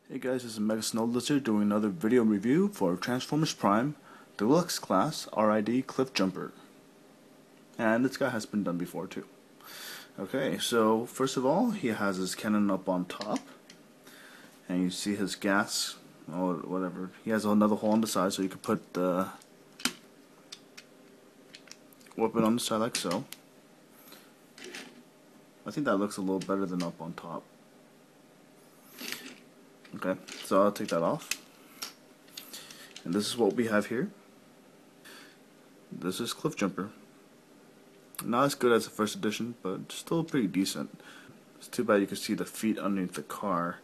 Hey guys, this is Mega Snow Lizard doing another video review for Transformers Prime Deluxe Class RiD Cliffjumper. And this guy has been done before too. Okay, so first of all, he has his cannon up on top. And you see his gas, or whatever. He has another hole on the side so you can put the weapon on the side like so. I think that looks a little better than up on top. Okay, so I'll take that off. And this is what we have here. This is Cliffjumper. Not as good as the first edition, but still pretty decent. It's too bad you can see the feet underneath the car.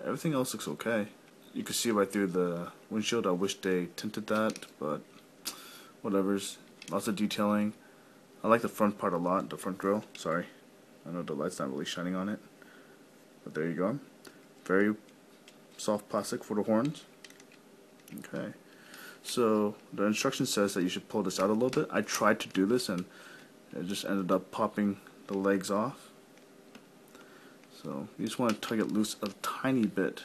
Everything else looks okay. You can see right through the windshield. I wish they tinted that, but whatever's. Lots of detailing. I like the front part a lot, the front grille. Sorry, I know the light's not really shining on it. But there you go. Very soft plastic for the horns. Okay. So the instruction says that you should pull this out a little bit. I tried to do this and it just ended up popping the legs off. So you just want to tug it loose a tiny bit.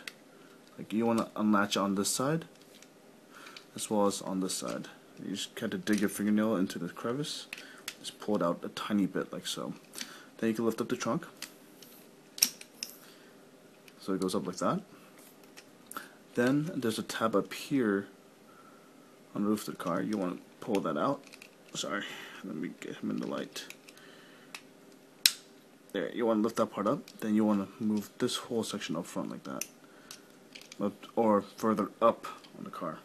Like you want to unlatch on this side as well as on this side. You just kind of dig your fingernail into the crevice. Just pull it out a tiny bit like so. Then you can lift up the trunk. So it goes up like that. Then there's a tab up here on the roof of the car. You want to pull that out. Sorry, let me get him in the light. There, you want to lift that part up. Then you want to move this whole section up front like that. Or further up on the car.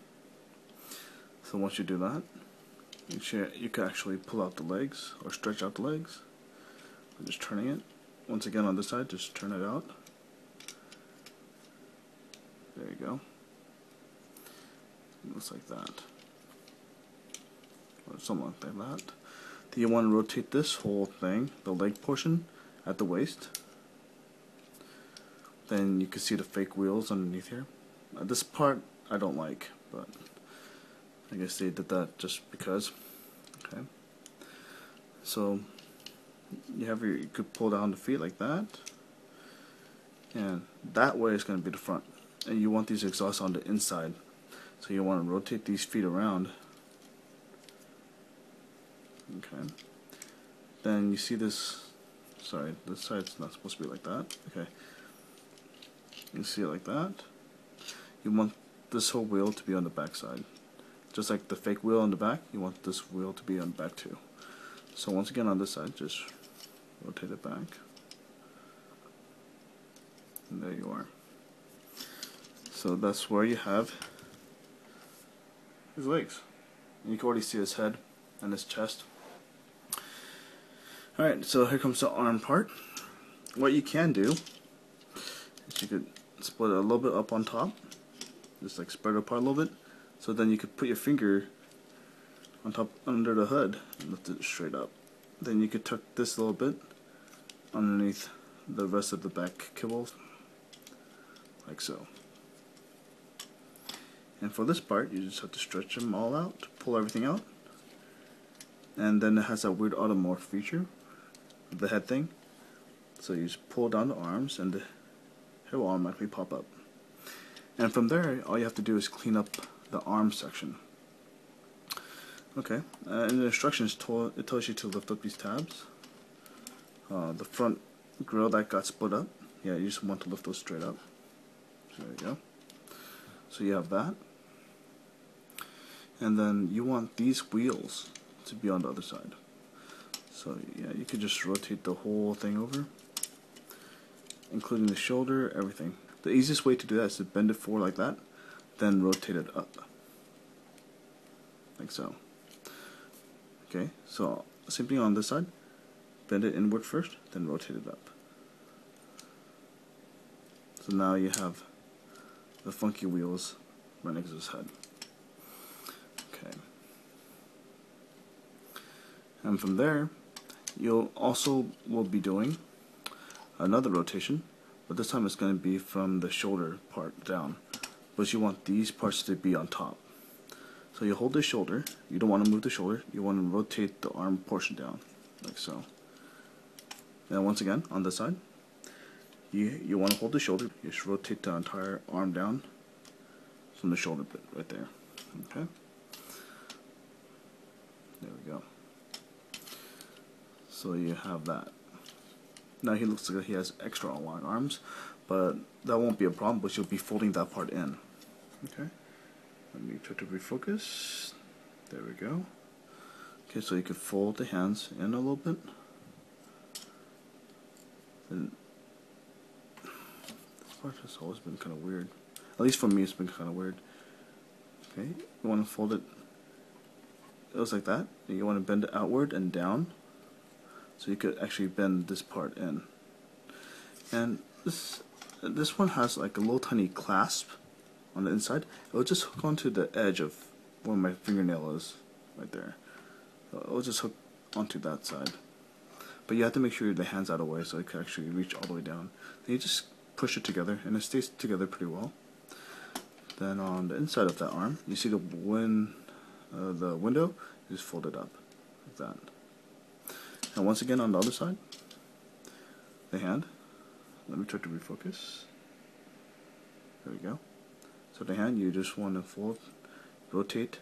So once you do that, you can actually pull out the legs or stretch out the legs. I'm just turning it. Once again on this side, just turn it out. There you go. It looks like that. Or something like that. Then you want to rotate this whole thing, the leg portion, at the waist. Then you can see the fake wheels underneath here. This part I don't like, but I guess they did that just because. Okay. So you could pull down the feet like that. And that way is going to be the front. And you want these exhausts on the inside, so you want to rotate these feet around. Okay. Then you see this. Sorry, this side's not supposed to be like that. Okay. You see it like that. You want this whole wheel to be on the back side, just like the fake wheel on the back. You want this wheel to be on the back too. So once again on this side, just rotate it back, and there you are. So that's where you have his legs. And you can already see his head and his chest. Alright, so here comes the arm part. What you can do is you could split it a little bit up on top. Just like spread it apart a little bit. So then you could put your finger on top under the hood and lift it straight up. Then you could tuck this a little bit underneath the rest of the back kibble. Like so. And for this part, you just have to stretch them all out, pull everything out. And then it has that weird automorph feature, the head thing. So you just pull down the arms and the head will automatically pop up. And from there, all you have to do is clean up the arm section. Okay, in the instructions, it tells you to lift up these tabs. The front grill that got split up, yeah, you just want to lift those straight up. So there you go. So you have that. And then you want these wheels to be on the other side. So yeah, you could just rotate the whole thing over, including the shoulder, everything. The easiest way to do that is to bend it forward like that, then rotate it up. Like so. Okay, so same thing on this side. Bend it inward first, then rotate it up. So now you have the funky wheels right next to his head. Okay. And from there, you'll also will be doing another rotation, but this time it's going to be from the shoulder part down. But you want these parts to be on top. So you hold the shoulder. You don't want to move the shoulder. You want to rotate the arm portion down, like so. Then once again, on this side, You want to hold the shoulder. You just rotate the entire arm down from the shoulder bit right there. Okay. There we go. So you have that. Now he looks like he has extra long arms, but that won't be a problem, but you'll be folding that part in. Okay. Let me try to refocus. There we go. Okay, so you can fold the hands in a little bit. And this part has always been kind of weird. At least for me, it's been kind of weird. Okay, you want to fold it. It looks like that. And you want to bend it outward and down, so you could actually bend this part in. And this one has like a little tiny clasp on the inside. It'll just hook onto the edge of where my fingernail is, right there. It'll just hook onto that side. But you have to make sure the hand's out of the way so it can actually reach all the way down. Then you just push it together, and it stays together pretty well. Then on the inside of that arm, you see the window, you just fold it up like that. And once again on the other side, the hand. Let me try to refocus. There we go. So the hand, you just want to fold, rotate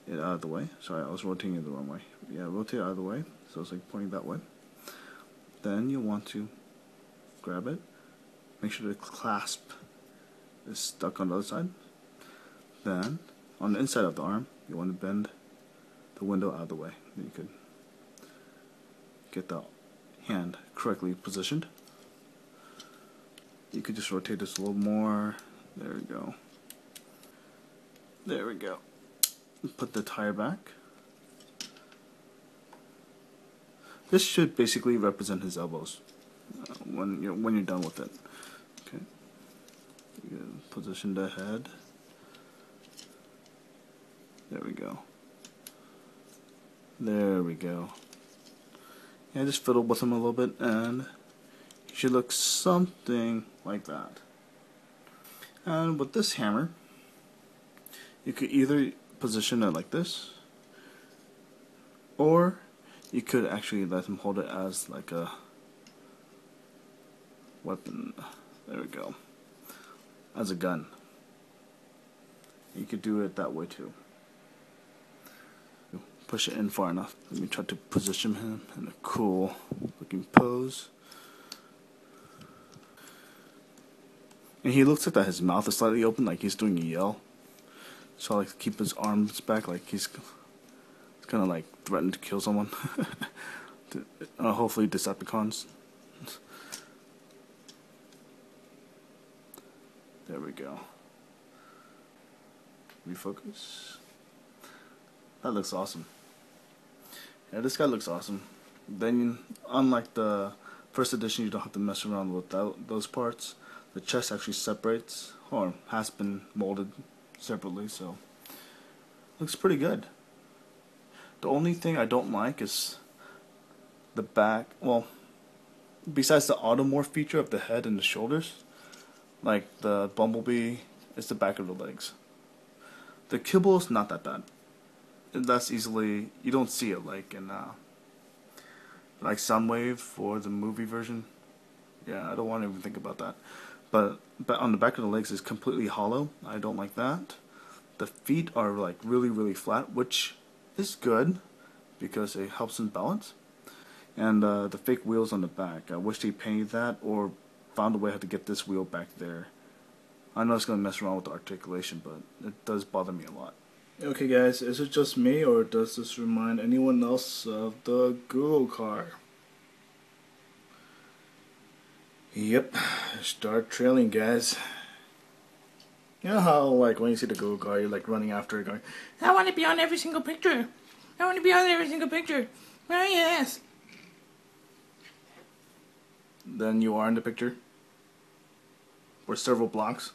it out of the way. Sorry, I was rotating it the wrong way. Yeah, rotate it out of the way, so it's like pointing that way. Then you want to grab it, make sure the clasp is stuck on the other side. Then, on the inside of the arm, you want to bend the window out of the way. Then you could get the hand correctly positioned. You could just rotate this a little more. There we go. There we go. Put the tire back. This should basically represent his elbows when you're done with it. Okay. You position the head. There we go. There we go. Yeah, just fiddle with him a little bit, and he should look something like that. And with this hammer, you could either position it like this, or you could actually let him hold it as like a weapon. There we go. As a gun. You could do it that way too. Push it in far enough. Let me try to position him in a cool looking pose. And he looks like that his mouth is slightly open, like he's doing a yell. So I like to keep his arms back, like he's kind of like threatening to kill someone. Hopefully Decepticons. There we go. Refocus. That looks awesome. Yeah, this guy looks awesome. Then, unlike the first edition, you don't have to mess around with those parts. The chest actually separates, or has been molded separately, so looks pretty good. The only thing I don't like is the back. Well, besides the automorph feature of the head and the shoulders, like the Bumblebee, it's the back of the legs. The kibble is not that bad. That's easily, you don't see it like in like Soundwave for the movie version. Yeah, I don't want to even think about that. But on the back of the legs is completely hollow. I don't like that. The feet are like really flat, which is good because it helps in balance. And the fake wheels on the back, I wish they painted that or found a way how to get this wheel back there. I know it's going to mess around with the articulation, but it does bother me a lot. Okay guys, is it just me, or does this remind anyone else of the Google car? Yep, start trailing guys. You know how like when you see the Google car, you're like running after it going, I want to be on every single picture. I want to be on every single picture. Oh yes. Then you are in the picture. For several blocks.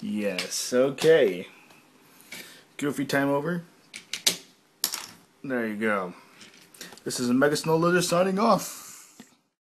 Yes, okay. Goofy time over. There you go. This is a Mega Snow Lizard signing off.